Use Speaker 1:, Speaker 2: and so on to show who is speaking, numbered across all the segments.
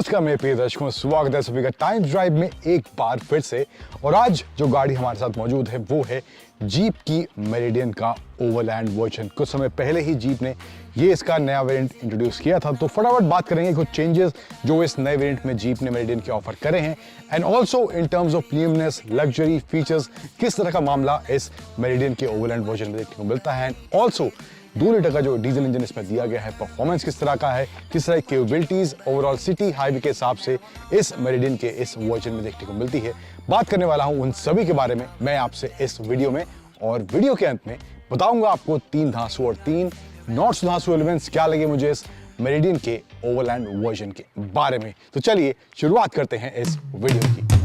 Speaker 1: नमस्कार मेरे प्रिय दर्शकों, स्वागत है सभी का टाइम ड्राइव में एक बार फिर से। और आज जो गाड़ी हमारे साथ मौजूद है वो है जीप की मेरिडियन का ओवरलैंड वर्जन। कुछ समय पहले ही जीप ने ये इसका नया वेरिएंट इंट्रोड्यूस किया था, तो फटाफट बात करेंगे कुछ चेंजेस जो इस नए वेरिएंट में जीप ने मेरिडियन के ऑफर करे हैं, and also in terms of premiumness, luxury, features, किस तरह का मामला इस मेरिडियन के ओवरलैंड वर्जन में देखने को मिलता है। एंड ऑल्सो 2 लीटर का जो डीजल इंजन इसमें दिया गया है, परफॉर्मेंस किस तरह का है, किस तरह की कैपेबिलिटीज ओवरऑल सिटी हाईवे के हिसाब से इस मेरिडियन के इस वर्जन में देखने को मिलती है। बात करने वाला हूं उन सभी के बारे में मैं आपसे इस वीडियो में, और वीडियो के अंत में बताऊंगा आपको 3 धांसू और 3 नॉट सुधांसू एलिमेंट्स क्या लगे मुझे इस मेरिडियन के ओवरलैंड वर्जन के बारे में। तो चलिए शुरुआत करते हैं इस वीडियो की।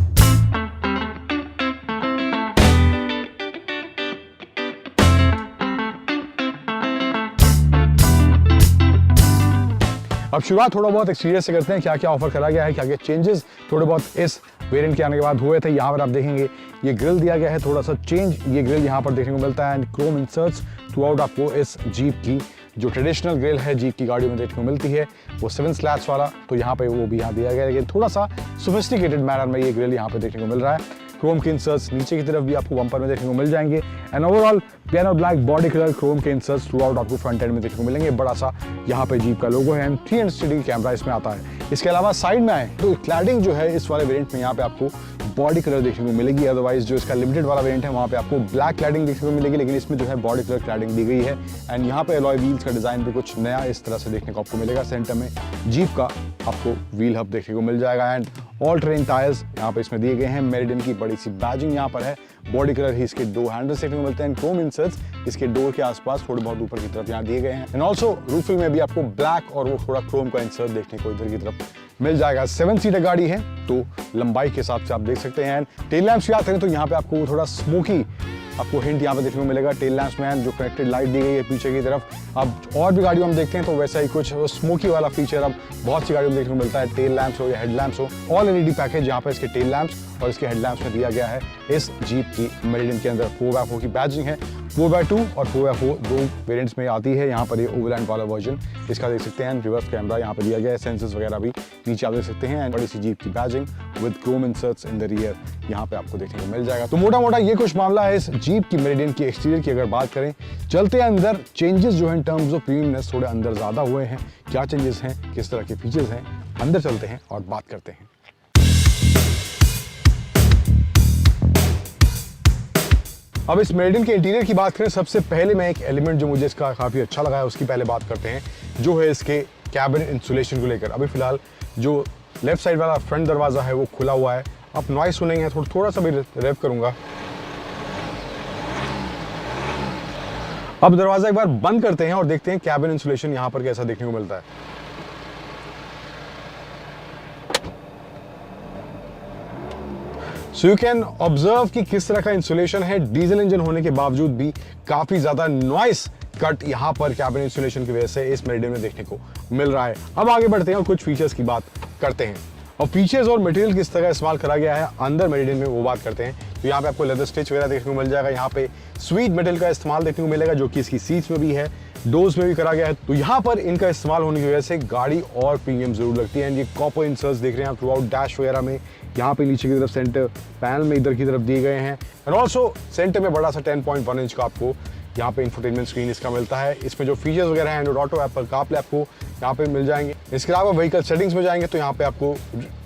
Speaker 1: अब शुरुआत थोड़ा बहुत एक्सटीरियर से करते हैं, क्या क्या ऑफर करा गया है, क्या क्या चेंजेस थोड़े बहुत इस वेरिएंट के आने के बाद हुए थे। यहाँ पर आप देखेंगे ये ग्रिल दिया गया है, थोड़ा सा चेंज ये ग्रिल यहाँ पर देखने को मिलता है, and Chrome inserts through out आपको इस जीप की जो ट्रेडिशनल ग्रिल है जीप की गाड़ियों में देखने को मिलती है वो 7 स्लैट्स वाला, तो यहाँ पे वो भी यहाँ दिया गया है, लेकिन थोड़ा सा सोफिस्टिकेटेड मैनर में ये ग्रिल यहाँ पे देखने को मिल रहा है। क्रोम के इंसर्ट्स नीचे की तरफ भी आपको बम्पर में देखने को मिल जाएंगे, and overall piano black body colour Chrome के इंसर्ट्स थ्रू आउट आपको फ्रंट एंड में देखने को मिलेंगे। बड़ा सा यहाँ पे जीप का लोगो है, एंड 360 डिग्री कैमरा इसमें आता है। इसके अलावा साइड में आए तो क्लैडिंग जो है इस वाले वेरिएंट में यहाँ पे आपको बॉडी कलर देखने को मिलेगी। अदरवाइज जो इसका लिमिटेड वाला वेरिएंट है वहाँ पे आपको ब्लैक क्लैडिंग देखने को मिलेगी, लेकिन इसमें जो है बॉडी कलर क्लैडिंग दी गई है। एंड यहाँ पे अलॉय व्हील्स का डिजाइन भी कुछ नया इस तरह से देखने को आपको मिलेगा। सेंटर में जीप का आपको व्हील हब देखने को मिल जाएगा, एंड ऑल टेरेन टायर्स यहाँ पे इसमें दिए गए हैं। मेरिडियन की बड़ी सी बैजिंग यहाँ पर है। बॉडी कलर ही इसके 2 हैंडल्स देखने को मिलते हैं। क्रोम इंसर्ट्स इसके डोर के आसपास थोड़े बहुत ऊपर की तरफ यहाँ दिए गए हैं, एंड ऑल्सो रूफिंग में भी आपको ब्लैक और वो थोड़ा क्रोम का इंसर्ट देखने को इधर की तरफ मिल जाएगा। 7 सीटर गाड़ी है तो लंबाई के हिसाब से आप देख सकते हैं। टेल लैंप्स की बात करें तो यहाँ पे आपको थोड़ा स्मोकी आपको हिंट यहाँ पे देखने को मिलेगा। टेल लैंप्स में जो कनेक्टेड लाइट दी गई है पीछे की तरफ, अब और भी गाड़ियों में देखते हैं तो वैसा ही कुछ स्मोकी वाला फीचर अब बहुत सी गाड़ियों में देखने को मिलता है। टेल लैंप्स हो या हेड लैंप्स हो, ऑल एलईडी पैकेज यहाँ पे इसके टेल लैंप्स और इसके हेड लैंप्स में दिया गया है। इस जीप की मेरिडियन के अंदर 4x4 की बैजिंग है। 4x2 और 4x4 2 वेरिएंट्स में आती है। यहाँ पर ये ओवरलैंड वाला वर्जन इसका देख सकते हैं। रिवर्स कैमरा यहाँ पे दिया गया है, सेंसर्स वगैरह भी नीचे आप देख सकते हैं, एंड बड़ी सी जीप की badging with Chrome inserts in the rear यहाँ पे आपको देखने को मिल जाएगा। तो मोटा मोटा ये कुछ मामला है इस जीप की मेरिडियन की एक्सटीरियर की। अगर बात करें चलते हैं अंदर, चेंजेस जो है इन टर्म्स ऑफ प्रीमियमनेस थोड़े अंदर ज्यादा हुए हैं। क्या चेंजेस हैं, किस तरह के फीचर्स हैं, अंदर चलते हैं और बात करते हैं। अब इस मेरिडियन के इंटीरियर की बात करें, सबसे पहले मैं एक एलिमेंट जो मुझे इसका काफ़ी अच्छा लगा है उसकी पहले बात करते हैं, जो है इसके कैबिन इंसुलेशन को लेकर। अभी फिलहाल जो लेफ्ट साइड वाला फ्रंट दरवाज़ा है वो खुला हुआ है। आप नॉइस सुनेंगे, थोड़ा सा भी रेव करूंगा। अब दरवाज़ा एक बार बंद करते हैं और देखते हैं कैबिन इंसुलेशन यहाँ पर कैसा देखने को मिलता है। सो यू कैन ऑब्जर्व कि किस तरह का इंसुलेशन है। डीजल इंजन होने के बावजूद भी काफी ज्यादा नॉइस कट यहाँ पर कैबिन इंसुलेशन की वजह से इस मेरिडियन में देखने को मिल रहा है। अब आगे बढ़ते हैं और कुछ फीचर्स की बात करते हैं, और फीचर्स और मटेरियल किस तरह का इस्तेमाल करा गया है अंदर मेरिडियन में वो बात करते हैं। तो यहाँ पे आपको लेदर स्टिच वगैरह देखने को मिल जाएगा। यहाँ पे स्वीट मेटल का इस्तेमाल देखने को मिलेगा जो कि इसकी सीट्स में भी है, डोर्स में भी करा गया है। तो यहाँ पर इनका इस्तेमाल होने की वजह से गाड़ी और प्रीमियम जरूर लगती है। ये कॉपर इंसर्ट्स देख रहे हैं आप थ्रू आउट डैश वगैरह में, यहाँ पे नीचे की तरफ सेंटर पैनल में इधर की तरफ दिए गए हैं, एंड ऑल्सो सेंटर में बड़ा सा 10.1 इंच का आपको यहाँ पे इंफोटेनमेंट स्क्रीन इसका मिलता है। इसमें जो फीचर्स वगैरह हैं एंड्रॉइड ऑटो, एप्पल कारप्ले आपको यहाँ पे मिल जाएंगे। इसके अलावा व्हीकल सेटिंग्स में जाएंगे तो यहाँ पे आपको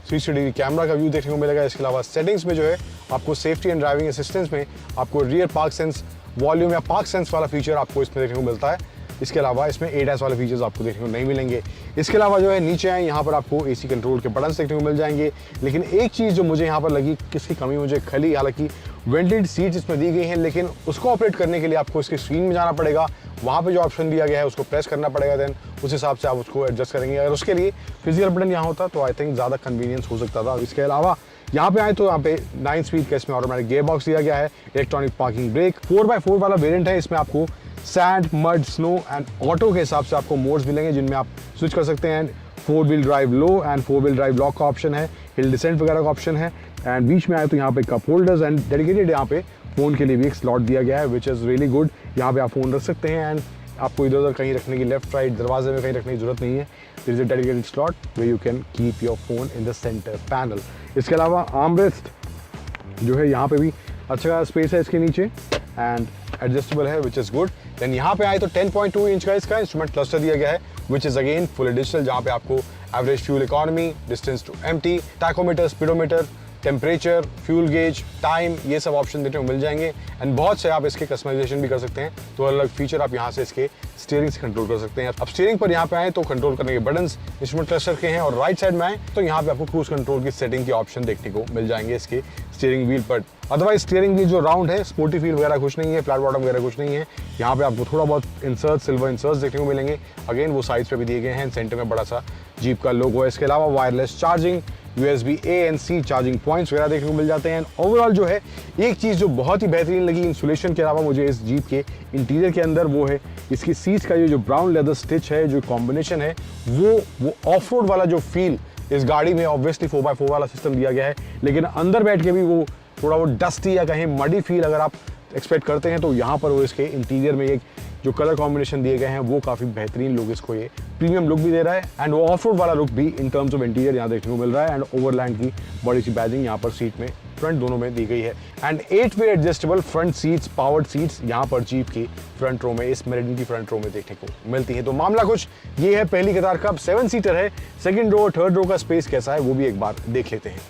Speaker 1: 360 डिग्री कैमरा का व्यू देखने को मिलेगा। इसके अलावा सेटिंग्स में जो है आपको सेफ्टी एंड ड्राइविंग असिस्टेंस में आपको रियर पार्क सेंस वॉल्यूम या पार्क सेंस वाला फीचर आपको इसमें देखने को मिलता है। इसके अलावा इसमें ADAS वाले फीचर्स आपको देखने को नहीं मिलेंगे। इसके अलावा जो है नीचे आए यहाँ पर आपको AC कंट्रोल के बटन्स देखने को मिल जाएंगे। लेकिन एक चीज़ जो मुझे यहाँ पर लगी, किसकी कमी मुझे खली, हालांकि वेंटेड सीट्स इसमें दी गई हैं, लेकिन उसको ऑपरेट करने के लिए आपको इसके स्क्रीन में जाना पड़ेगा। वहाँ पे जो ऑप्शन दिया गया है उसको प्रेस करना पड़ेगा, देन उस हिसाब से आप उसको एडजस्ट करेंगे। अगर उसके लिए फिजिकल बटन यहाँ होता तो आई थिंक ज़्यादा कन्वीनियंस हो सकता था। इसके अलावा यहाँ पे आए तो यहाँ पे 9 स्पीड का इसमें ऑटोमेटिक गियर बॉक्स दिया गया है, इलेक्ट्रॉनिक पार्किंग ब्रेक, 4x4 वाला वेरिएंट है। इसमें आपको sand, mud, snow and auto के हिसाब से आपको मोड्स मिलेंगे जिनमें आप स्विच कर सकते हैं। 4 wheel drive low and 4 wheel drive lock का ऑप्शन है, हिल डिसेंट वगैरह का ऑप्शन है, एंड बीच में आए तो यहाँ पे कप होल्डर्स एंड डेडिकेटेड यहाँ पे फ़ोन के लिए भी एक स्लॉट दिया गया है विच इज़ रियली गुड। यहाँ पे आप फ़ोन रख सकते हैं, एंड आपको इधर उधर कहीं रखने की, लेफ्ट राइट दरवाजे में कहीं रखने की जरूरत नहीं है। There is a dedicated slot where you can keep your phone in the centre panel. इसके अलावा आर्मरेस्ट जो है यहाँ पे भी अच्छा स्पेस है इसके नीचे एंड एडजस्टेबल है, विच इज़ गुड। देन यहाँ पे आए तो 10.2 इंच का इसका इंस्ट्रूमेंट क्लस्टर दिया गया है, which is again full digital, जहाँ पे आपको average fuel economy, distance to empty, tachometer, speedometer, temperature, fuel gauge, time, ये सब ऑप्शन देखने को मिल जाएंगे। एंड बहुत से आप इसके कस्टमाइजेशन भी कर सकते हैं, तो अलग फीचर आप यहाँ से इसके स्टीयरिंग से कंट्रोल कर सकते हैं। अब स्टीयरिंग पर यहाँ पे आए तो कंट्रोल करने के बटन्स इंस्ट्रूमेंट क्लस्टर के हैं, और राइट साइड में आए तो यहाँ पे आपको क्रूज कंट्रोल की सेटिंग के ऑप्शन देखने को मिल जाएंगे इसके स्टीयरिंग व्हील पर। अदरवाइज स्टीयरिंग व्हील जो राउंड है, स्पोर्टी फील वगैरह कुछ नहीं है, फ्लैट बॉटम वगैरह कुछ नहीं है। यहाँ पे आपको थोड़ा बहुत इंसर्ट, सिल्वर इंसर्ट्स देखने को मिलेंगे, अगेन वो साइज पे भी दिए गए हैं। सेंटर में बड़ा सा जीप का लोगो है। इसके अलावा wireless charging, USB A and C charging points वगैरह देखने को मिल जाते हैं। ओवरऑल जो है एक चीज़ जो बहुत ही बेहतरीन लगी इंसुलेशन के अलावा मुझे इस जीप के इंटीरियर के अंदर, वो है इसकी सीट्स का ये जो ब्राउन लेदर स्टिच है, जो कॉम्बिनेशन है, वो ऑफ रोड वाला जो फील इस गाड़ी में, ऑब्वियसली 4x4 वाला सिस्टम दिया गया है, लेकिन अंदर बैठ के भी वो थोड़ा वो डस्टी या कहीं मडी फील अगर आप एक्सपेक्ट करते हैं तो यहाँ पर वो इसके इंटीरियर में एक जो कलर कॉम्बिनेशन दिए गए हैं वो काफ़ी बेहतरीन लुक, इसको ये प्रीमियम लुक भी दे रहा है एंड वो ऑफ रोड वाला लुक भी इन टर्म्स ऑफ इंटीरियर यहाँ देखने को मिल रहा है। एंड ओवरलैंड की बड़ी सी बैजिंग यहाँ पर सीट में, फ्रंट दोनों में दी गई है। एंड 8-वे adjustable front seats, powered seats यहाँ पर जीप की फ्रंट रो में, इस मेरिडियन की फ्रंट रो में देखने को मिलती है। तो मामला कुछ ये है पहली कतार का। 7 सीटर है, सेकंड रो, थर्ड रो का स्पेस कैसा है वो भी एक बार देख लेते हैं।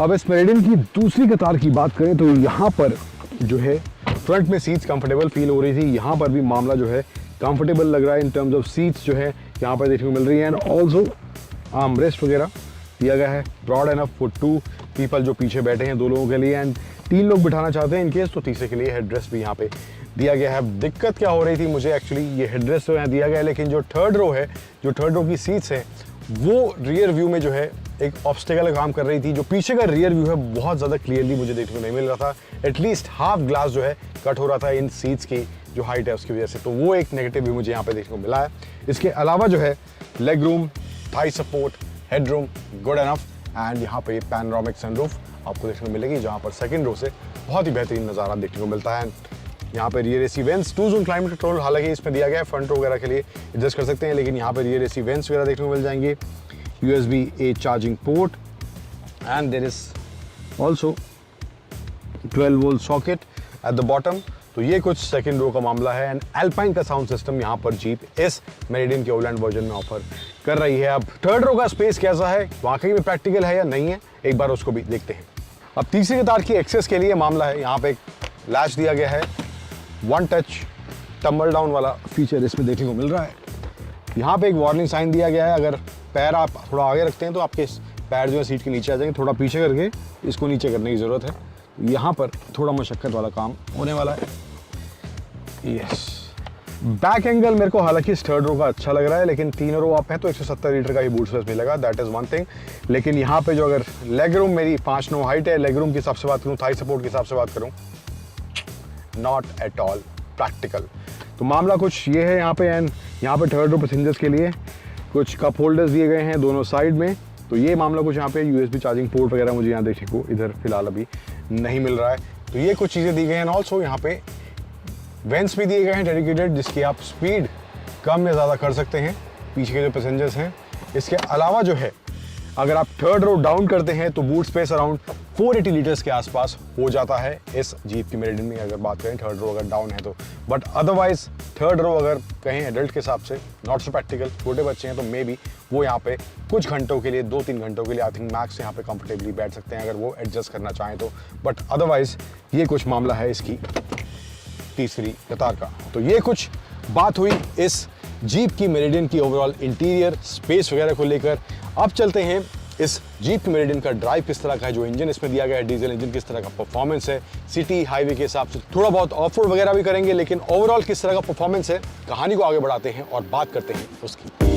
Speaker 1: अब इस मेरिडियन की दूसरी कतार की बात करें तो यहाँ पर जो है फ्रंट में सीट्स कंफर्टेबल फील हो रही थी, यहाँ पर भी मामला जो है कंफर्टेबल लग रहा है इन टर्म्स ऑफ सीट्स जो है यहाँ पर देखने को मिल रही है। एंड ऑल्सो आर्मरेस्ट वगैरह दिया गया है, ब्रॉड एनफ फॉर 2 पीपल जो पीछे बैठे हैं 2 लोगों के लिए, एंड 3 लोग बिठाना चाहते हैं इनकेस तो तीसरे के लिए हेडरेस्ट भी यहाँ पे दिया गया है। दिक्कत क्या हो रही थी मुझे एक्चुअली, ये हेडरेस्ट तो यहाँ दिया गया है, लेकिन जो थर्ड रो है, जो थर्ड रो की सीट्स हैं वो रियर व्यू में जो है एक ऑब्स्टेकल काम कर रही थी। जो पीछे का रियर व्यू है बहुत ज़्यादा क्लियरली मुझे देखने को नहीं मिल रहा था, एटलीस्ट हाफ ग्लास जो है कट हो रहा था इन सीट्स की जो हाइट है उसकी वजह से, तो वो एक नेगेटिव व्यू मुझे यहाँ पे देखने को मिला है। इसके अलावा जो है leg room, Thai support, head room good enough, and यहाँ पे पैनोरामिक सनरूफ आपको देखने को मिलेगी, जहाँ पर सेकेंड रो से बहुत ही बेहतरीन नज़ारा देखने को मिलता है। यहाँ पे rear AC vents, 2 zone climate control हालांकि इसमें दिया गया है, फ्रंट रो वगैरह के लिए एडजस्ट कर सकते हैं, लेकिन यहाँ पे रियर एसी वेंट्स वगैरह देखने को मिल जाएंगे। USB A charging port and there is also 12 volt socket at the bottom. तो ये कुछ सेकंड रो का मामला है। एंड एल्पाइन का साउंड सिस्टम यहाँ पर जीप इस मेरिडियन के ओवरलैंड वर्जन में ऑफर कर रही है। अब थर्ड रो का स्पेस कैसा है, वाकई में प्रैक्टिकल है या नहीं है, एक बार उसको भी देखते हैं। अब तीसरी कतार की एक्सेस के लिए मामला है, यहाँ पे एक लैच दिया गया है, 1 टच टम्बल डाउन वाला फीचर इसमें देखने को मिल रहा है। यहाँ पे एक वार्निंग साइन दिया गया है, अगर पैर आप थोड़ा आगे रखते हैं तो आपके पैर जो है सीट के नीचे आ जाएंगे, थोड़ा पीछे करके इसको नीचे करने की ज़रूरत है। यहाँ पर थोड़ा मशक्क़त वाला काम होने वाला है। यस, बैक एंगल मेरे को हालांकि इस थर्ड रो का अच्छा लग रहा है, लेकिन 3 रो आप है तो 170 लीटर का ही बूट स्पेस मिलेगा, दैट इज़ वन थिंग। लेकिन यहाँ पे जो अगर लेग रूम, मेरी 5'9" हाइट है, लेग रूम के हिसाब से बात करूँ, थाई सपोर्ट के हिसाब से बात करूँ, नॉट एट ऑल प्रैक्टिकल। तो मामला कुछ ये है यहाँ पे। एंड यहाँ पे थर्ड रो पैसेंजर्स के लिए कुछ कप होल्डर्स दिए गए हैं दोनों साइड में, तो ये मामला कुछ यहाँ पे USB चार्जिंग पोर्ट वगैरह मुझे यहाँ देखने को इधर फिलहाल अभी नहीं मिल रहा है। तो ये कुछ चीज़ें दी गई हैं। ऑल्सो यहाँ पे वेंट्स भी दिए गए हैं डेडिकेटेड, जिसकी आप स्पीड कम या ज़्यादा कर सकते हैं पीछे के जो पैसेंजर्स हैं। इसके अलावा जो है अगर आप थर्ड रो डाउन करते हैं तो बूट स्पेस अराउंड 480 लीटर्स के आसपास हो जाता है इस जीप की मेरिडियन में, अगर बात करें थर्ड रो अगर डाउन है तो। बट अदरवाइज थर्ड रो अगर कहें एडल्ट के हिसाब से नॉट सो प्रैक्टिकल, छोटे बच्चे हैं तो मे बी वो यहाँ पे कुछ घंटों के लिए, 2-3 घंटों के लिए आई थिंक मैक्स यहाँ पे कंफर्टेबली बैठ सकते हैं अगर वो एडजस्ट करना चाहें तो। बट अदरवाइज ये कुछ मामला है इसकी तीसरी कतार का। तो ये कुछ बात हुई इस जीप की मेरिडियन की ओवरऑल इंटीरियर स्पेस वगैरह को लेकर। अब चलते हैं इस जीप मेरिडियन का ड्राइव किस तरह का है, जो इंजन इसमें दिया गया है डीजल इंजन, किस तरह का परफॉर्मेंस है, सिटी हाईवे के हिसाब से थोड़ा बहुत ऑफ रोड वगैरह भी करेंगे, लेकिन ओवरऑल किस तरह का परफॉर्मेंस है, कहानी को आगे बढ़ाते हैं और बात करते हैं उसकी।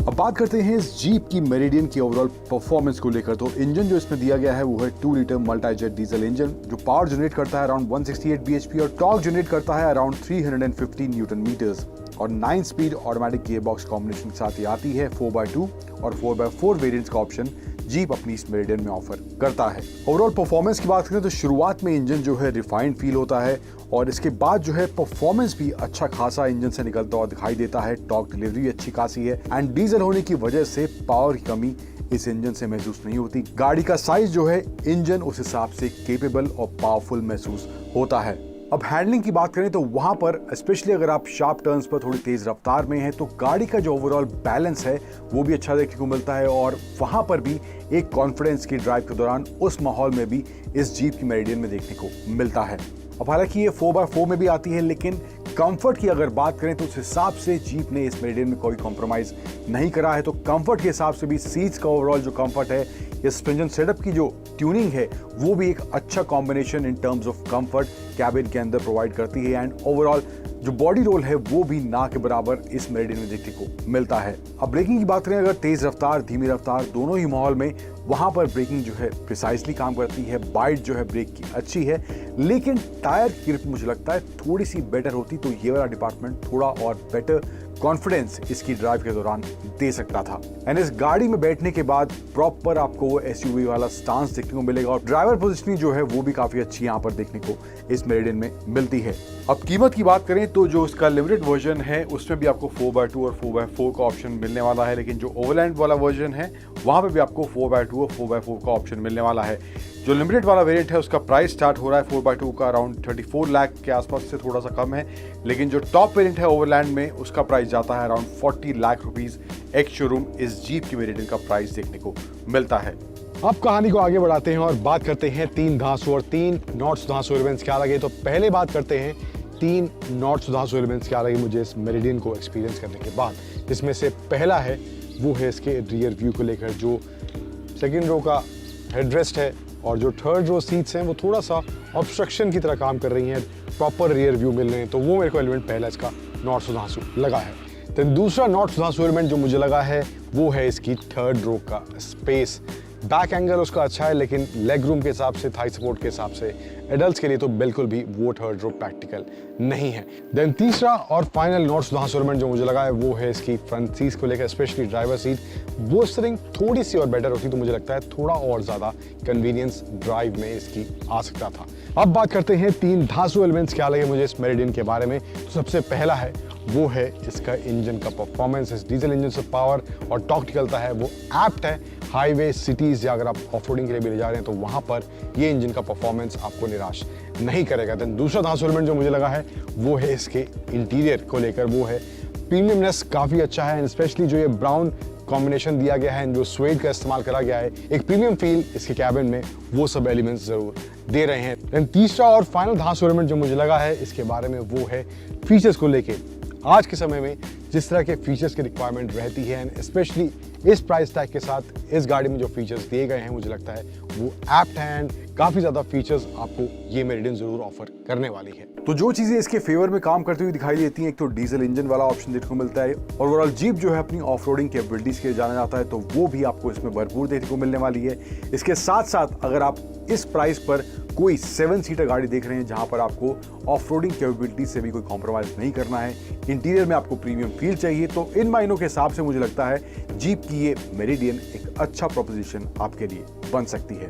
Speaker 1: अब बात करते हैं इस जीप की मेरिडियन की ओवरऑल परफॉर्मेंस को लेकर। तो इंजन जो इसमें दिया गया है वो है 2 लीटर मल्टी-जेट डीजल इंजन, जो पावर जनरेट करता है अराउंड 168 bhp और टॉर्क जनरेट करता है अराउंड 350 न्यूटन मीटर्स, और 9 स्पीड ऑटोमेटिक गियरबॉक्स कॉम्बिनेशन के साथ ही आती है। 4x2 और 4x4 वेरिएंट्स का ऑप्शन
Speaker 2: जीप अपनी इस मेरिडियन में ऑफर करता है। ओवरऑल परफॉर्मेंस की बात करें तो शुरुआत में इंजन जो है रिफाइंड फील होता है और इसके बाद जो है परफॉर्मेंस भी अच्छा खासा इंजन से निकलता हुआ दिखाई देता है। टॉर्क डिलीवरी भी अच्छी खासी है एंड डीजल होने की वजह से पावर की कमी इस इंजन से महसूस नहीं होती। गाड़ी का साइज जो है इंजन उस हिसाब से केपेबल और पावरफुल महसूस होता है। अब हैंडलिंग की बात करें तो वहां पर स्पेशली अगर आप शार्प टर्न्स पर थोड़ी तेज रफ्तार में हैं तो गाड़ी का जो ओवरऑल बैलेंस है वो भी अच्छा देखने को मिलता है और वहां पर भी एक कॉन्फिडेंस की ड्राइव के दौरान उस माहौल में भी इस जीप की मेरिडियन में देखने को मिलता है। अब हालांकि ये 4x4 में भी आती है लेकिन कंफर्ट की अगर बात करें तो उस हिसाब से जीप ने इस मेरिडियन में कोई कॉम्प्रोमाइज नहीं करा है। तो कंफर्ट के हिसाब से भी सीट्स का ओवरऑल जो कंफर्ट है, ये सस्पेंशन सेटअप की जो ट्यूनिंग है वो भी एक अच्छा combination in terms of comfort cabin के अंदर प्रोवाइड करती है एंड ओवरऑल जो बॉडी रोल है वो भी ना के बराबर इस मेरिडियन में देखने को मिलता है। अब ब्रेकिंग की बात करें अगर तेज रफ्तार धीमी रफ्तार दोनों ही माहौल में वहां पर ब्रेकिंग जो है प्रिसाइसली काम करती है। बाइट जो है ब्रेक की अच्छी है लेकिन टायर की ग्रिप मुझे लगता है थोड़ी सी बेटर होती तो ये वाला डिपार्टमेंट थोड़ा और बेटर कॉन्फिडेंस इसकी ड्राइव के दौरान दे सकता था। एंड इस गाड़ी में बैठने के बाद प्रॉपर आपको वो एसयूवी वाला स्टांस देखने को मिलेगा और ड्राइवर पोजीशनिंग जो है वो भी काफी अच्छी यहाँ पर देखने को इस मेरिडियन में मिलती है। अब कीमत की बात करें तो जो इसका लिमिटेड वर्जन है उसमें भी आपको 4x2 और 4x4 का ऑप्शन मिलने वाला है, लेकिन जो ओवरलैंड वाला वर्जन है वहां पे भी आपको 4x2 और 4x4 का ऑप्शन मिलने वाला है। जो लिमिटेड वाला वेरिएंट है उसका प्राइस स्टार्ट हो रहा है 4x2 का अराउंड 34 लाख के आसपास से थोड़ा सा कम है, लेकिन जो टॉप वेरिएंट है ओवरलैंड में उसका प्राइस जाता है around 40 lakh rupees. Ex showroom इस जीप की वेरिएंट का प्राइस देखने को मिलता है।
Speaker 1: अब कहानी को आगे बढ़ाते हैं और बात करते हैं 3 धांसू और 3 नॉट धांसू एलिमेंट्स क्या लगे। तो पहले बात करते हैं 3 नॉट धांसू एलिमेंट्स क्या लगे मुझे इस मेरिडियन को एक्सपीरियंस करने के बाद। जिसमें से पहला है वो है इसके रियर व्यू को लेकर, जो सेकेंड रो का हेडरेस्ट है और जो थर्ड रो सीट्स हैं वो थोड़ा सा ऑब्स्ट्रक्शन की तरह काम कर रही हैं, प्रॉपर रियर व्यू मिल रहे हैं। तो वो मेरे को एलिमेंट पहला इसका नॉट धांसू लगा है। तो दूसरा नॉट धांसू एलिमेंट जो मुझे लगा है वो है इसकी थर्ड रो का स्पेस। बैक एंगल उसका अच्छा है लेकिन लेग रूम के हिसाब से, थाई सपोर्ट के हिसाब से एडल्ट्स के लिए तो बिल्कुल भी वो थर्ड रो प्रैक्टिकल नहीं है। देन तीसरा और फाइनल नॉट धांसू एलिमेंट जो मुझे लगा है वो है इसकी फ्रंट सीट को लेकर, स्पेशली ड्राइवर सीट। बोस्टरिंग थोड़ी सी और बेटर होती तो मुझे लगता है थोड़ा और ज्यादा कन्वीनियंस ड्राइव में इसकी आ सकता था। अब बात करते हैं 3 धांसू एलिमेंट्स क्या लगे मुझे इस मेरिडियन के बारे में। तो सबसे पहला है वो है इसका इंजन का परफॉर्मेंस। इस डीजल इंजन से पावर और टॉर्क निकलता है वो एप्ट है हाईवे, सिटीज या अगर आप ऑफरोडिंग के लिए भी ले जा रहे हैं तो वहां पर ये इंजन का परफॉर्मेंस आपको निराश नहीं करेगा। देन दूसरा धांसू एलिमेंट जो मुझे लगा है वो है इसके इंटीरियर को लेकर, वो है प्रीमियमनेस काफी अच्छा है, स्पेशली जो ये ब्राउन कॉम्बिनेशन दिया गया है, जो स्वेड का इस्तेमाल करा गया है, एक प्रीमियम फील इसके कैबिन में वो सब एलिमेंट्स जरूर दे रहे हैं। देन तीसरा और फाइनल धांसू एलिमेंट जो मुझे लगा है इसके बारे में वो है फीचर्स को लेके। आज के समय में जिस तरह के फीचर्स की रिक्वायरमेंट रहती है एंड स्पेशली इस प्राइस टैग के साथ इस गाड़ी में जो फीचर्स दिए गए हैं मुझे लगता है वो एप्ट है एंड काफी ज्यादा फीचर्स आपको ये मेरिडियन जरूर ऑफर करने वाली है।
Speaker 2: तो जो चीजें इसके फेवर में काम करती हुई दिखाई देती हैं, एक तो डीजल इंजन वाला ऑप्शन देखने को मिलता है और ओवरऑल जीप जो है अपनी ऑफ रोडिंग कैपेबिलिटीज के लिए जाना जाता है तो वो भी आपको इसमें भरपूर देखने को मिलने वाली है। इसके साथ साथ अगर आप इस प्राइस पर कोई 7 सीटर गाड़ी देख रहे हैं जहां पर आपको ऑफ रोडिंग कैपेबिलिटी से भी कोई कॉम्प्रोमाइज नहीं करना है, इंटीरियर में आपको प्रीमियम फील चाहिए, तो इन मायनों के हिसाब से मुझे लगता है जीप की ये मेरिडियन एक अच्छा प्रोपोजिशन आपके लिए बन सकती है।